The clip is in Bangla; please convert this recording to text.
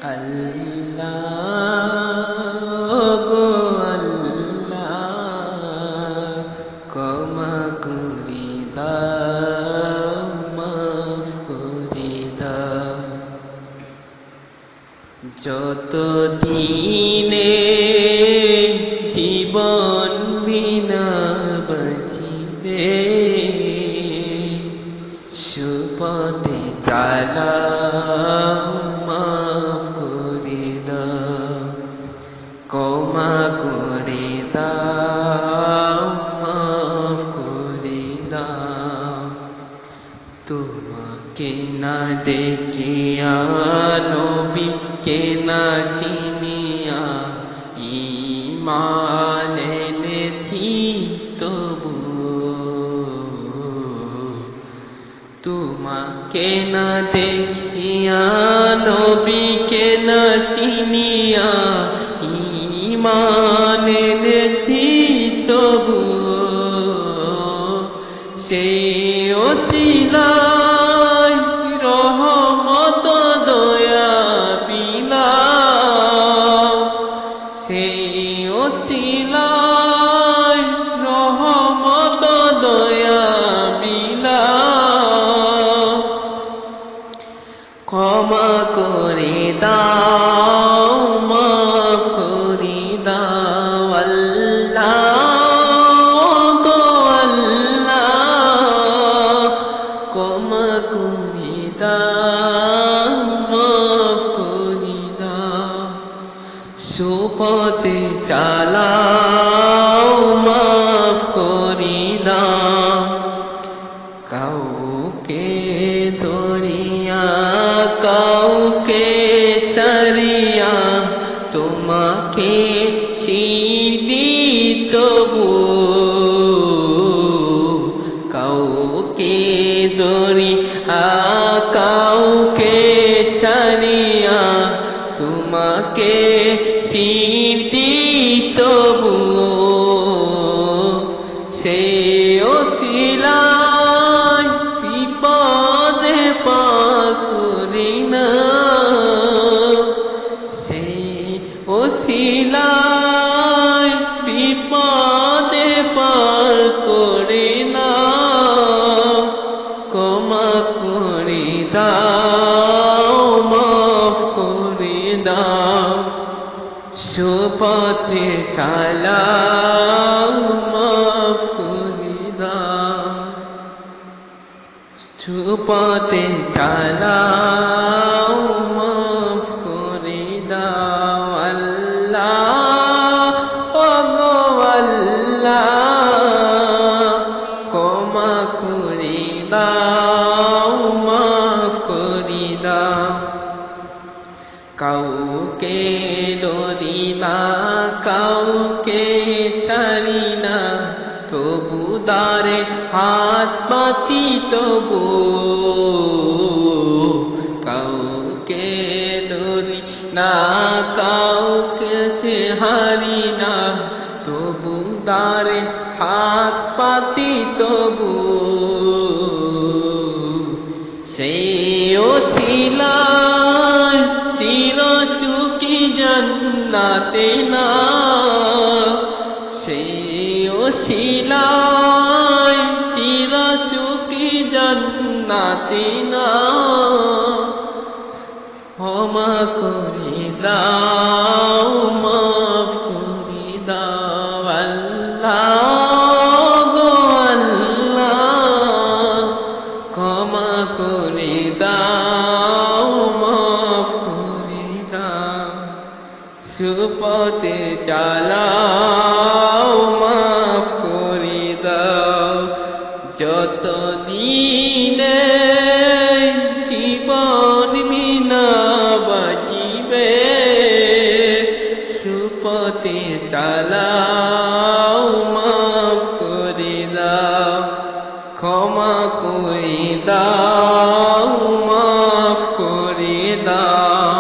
আল্লাহ গো আল্লাহ ক্ষমা করে দাও মাফ করে দাও যত দিনে জীবন বিনা বাঁচিবে সুপথে চালাও মাফ করে দাও ক্ষমা করে দাও মাফ করে দাও তোমাকে না দেখিয়া নবীকে না চিনিয়া ঈমান এনেছি তবু তোমাকে না দেখিয়া নবীকে না চিনিয়া ঈমান এনেছি তবু সেই ওসিলায় রহমত দয়া বিলাও সেই ওসিলায় রহমত দয়া বিলাও ক্ষমা করে দাও মাফ করে দাও আল্লাহ গো আল্লাহ ক্ষমা করে দাও মাফ করে দাও সুপথে চালাও মাফ করে দাও কাউকে ধরিয়া কাউকে ছাড়িয়া তোমাকে সিদ্ধি তবু কাউকে ধরিয়া কাউকে ছাড়িয়া তোমাকে সিদ্ধি তবু সে ওসিলায় বিপদে পার করি না সে ওসিলায় বিপদে পার করে না ক্ষমা করে দাও মাফ করে দাও সুপথে চালাও মাফ করে দাও সুপথে চালাও মাফ করে দাও আল্লাহ ওগো আল্লাহ ক্ষমা করে দাও মাফ করে দাও কাউকে ডরি না কাউকে ছাড়ি না তবু তারে হাত পাতি তবু কাউকে ডরি না কাউকে হারি না তবু তারে হাত পাতি তবু সেই ওসিলায় চির সুখী জান্নাতে না সেই ওসিলায় চির সুখী জান্নাতে না ক্ষমা করে দাও মাফ করে দাও আল্লাহ গো আল্লাহ ক্ষমা করে দাও মাফ করে দাও সুপথে চালাও মাফ করে দাও যত দিনে জীবন বিনা বাঁচিবে সুপথে চালাও মাফ করে দাও ক্ষমা করে দাও মাফ করে দাও